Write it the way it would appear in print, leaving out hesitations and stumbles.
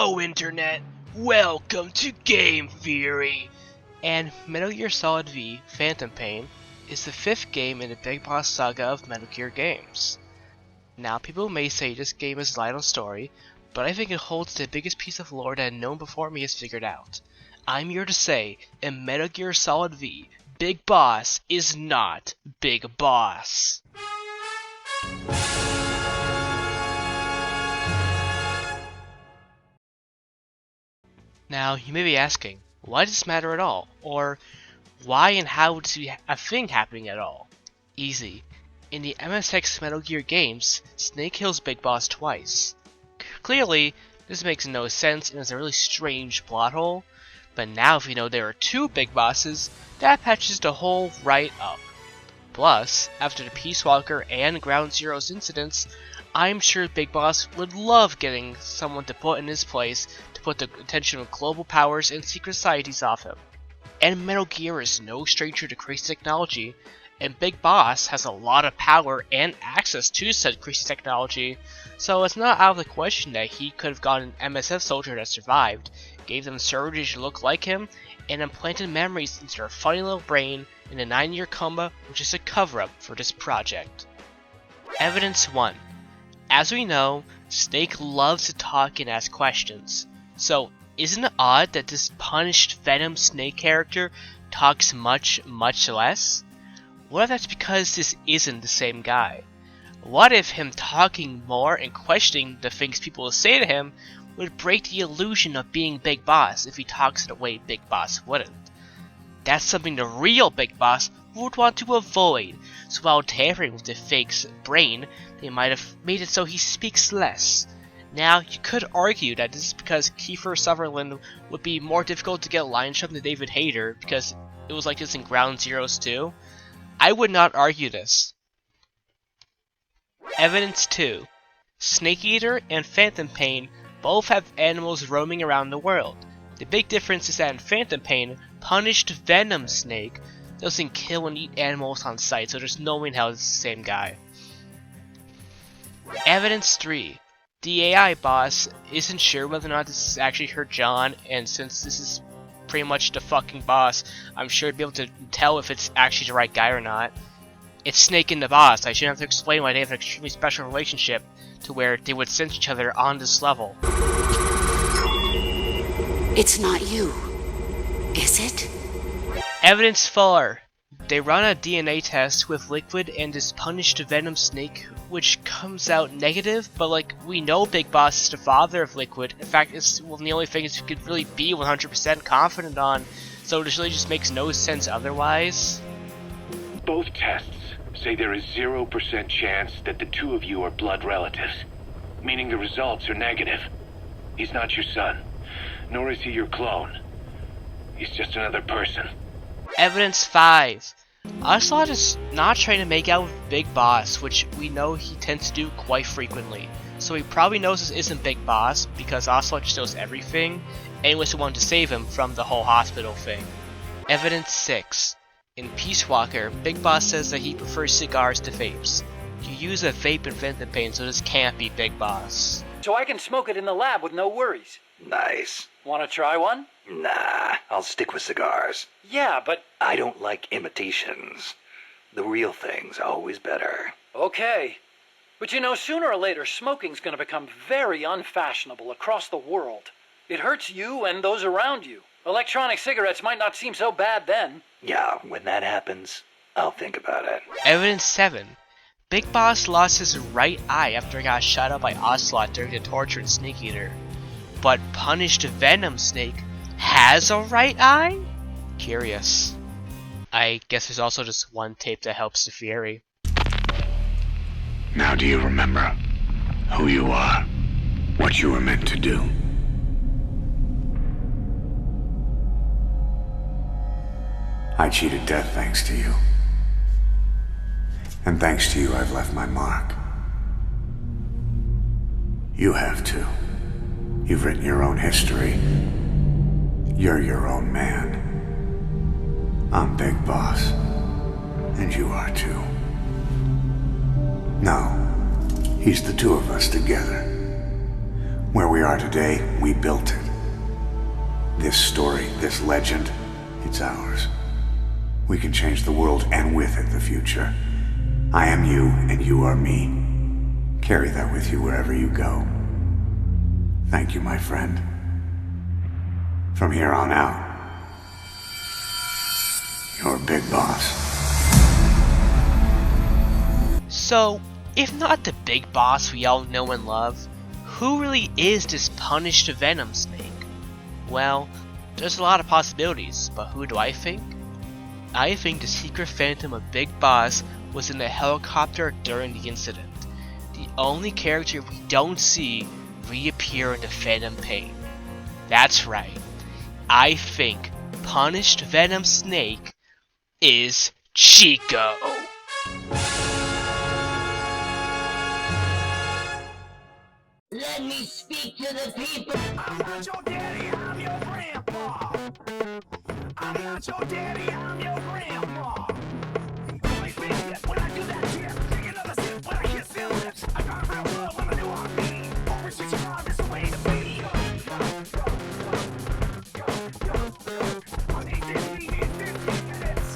Hello Internet, welcome to Game Theory! And Metal Gear Solid V Phantom Pain is the 5th game in the Big Boss saga of Metal Gear games. Now people may say this game is light on story, but I think it holds the biggest piece of lore that no one before me has figured out. I'm here to say, in Metal Gear Solid V, Big Boss is not Big Boss. Now, you may be asking, why does this matter at all? Or, why and how is a thing happening at all? Easy. In the MSX Metal Gear games, Snake kills Big Boss twice. Clearly, this makes no sense and is a really strange plot hole, but now if you know there are 2 Big Bosses, that patches the hole right up. Plus, after the Peace Walker and Ground Zeroes incidents, I'm sure Big Boss would love getting someone to put in his place to put the attention of global powers and secret societies off him. And Metal Gear is no stranger to crazy technology, and Big Boss has a lot of power and access to said crazy technology, so it's not out of the question that he could have gotten an MSF soldier that survived, gave them surgery to look like him, and implanted memories into their funny little brain in a 9-year coma, which is a cover-up for this project. Evidence 1. As we know, Snake loves to talk and ask questions, so isn't it odd that this punished Venom Snake character talks much less? What if that's because this isn't the same guy? What if him talking more and questioning the things people will say to him would break the illusion of being Big Boss if he talks in a way Big Boss wouldn't? That's something the real Big Boss would want to avoid, so while tampering with the fake's brain, they might have made it so he speaks less. Now, you could argue that this is because Kiefer Sutherland would be more difficult to get lines from than David Hayter, because it was like this in Ground Zeroes too. I would not argue this. Evidence 2. Snake Eater and Phantom Pain both have animals roaming around the world. The big difference is that in Phantom Pain, punished Venom Snake doesn't kill and eat animals on sight, so there's no way in hell it's the same guy. Evidence 3. The AI boss isn't sure whether or not this is actually her John, and since this is pretty much the fucking boss, I'm sure he'd be able to tell if it's actually the right guy or not. It's Snake and the boss. I shouldn't have to explain why they have an extremely special relationship to where they would sense each other on this level. It's not you, is it? Evidence 4. They run a DNA test with Liquid and this punished Venom Snake, which comes out negative, but like, we know Big Boss is the father of Liquid. In fact, it's one of the only things we could really be 100% confident on, so this really just makes no sense otherwise. Both tests say there is 0% chance that the 2 of you are blood relatives, meaning the results are negative. He's not your son, nor is he your clone. He's just another person. Evidence 5. Ocelot is not trying to make out with Big Boss, which we know he tends to do quite frequently. So he probably knows this isn't Big Boss, because Ocelot just knows everything, and was the one to save him from the whole hospital thing. Evidence 6. In Peace Walker, Big Boss says that he prefers cigars to vapes. You use a vape in Phantom Pain, so this can't be Big Boss. So I can smoke it in the lab with no worries. Nice. Wanna try one? Nah, I'll stick with cigars. Yeah, but... I don't like imitations. The real thing's always better. Okay. But you know, sooner or later, smoking's gonna become very unfashionable across the world. It hurts you and those around you. Electronic cigarettes might not seem so bad then. Yeah, when that happens, I'll think about it. Evidence 7. Big Boss lost his right eye after he got shot up by Ocelot during the torture in Snake Eater. But punished Venom Snake has a right eye? Curious. I guess there's also just one tape that helps the theory. Now do you remember who you are? What you were meant to do? I cheated death thanks to you. And thanks to you, I've left my mark. You have too. You've written your own history. You're your own man. I'm Big Boss. And you are too. No, he's the 2 of us together. Where we are today, we built it. This story, this legend, it's ours. We can change the world and with it the future. I am you and you are me. Carry that with you wherever you go. Thank you, my friend. From here on out, you're Big Boss. So, if not the big boss we all know and love, who really is this punished Venom Snake? Well, there's a lot of possibilities, but who do I think? I think the secret phantom of Big Boss was in the helicopter during the incident. The only character we don't see reappear in the Phantom Pain. That's right. I think punished Venom Snake is Chico. Let me speak to the people. I'm not your daddy, I'm your grandpa. I'm not your daddy, I'm your grandpa.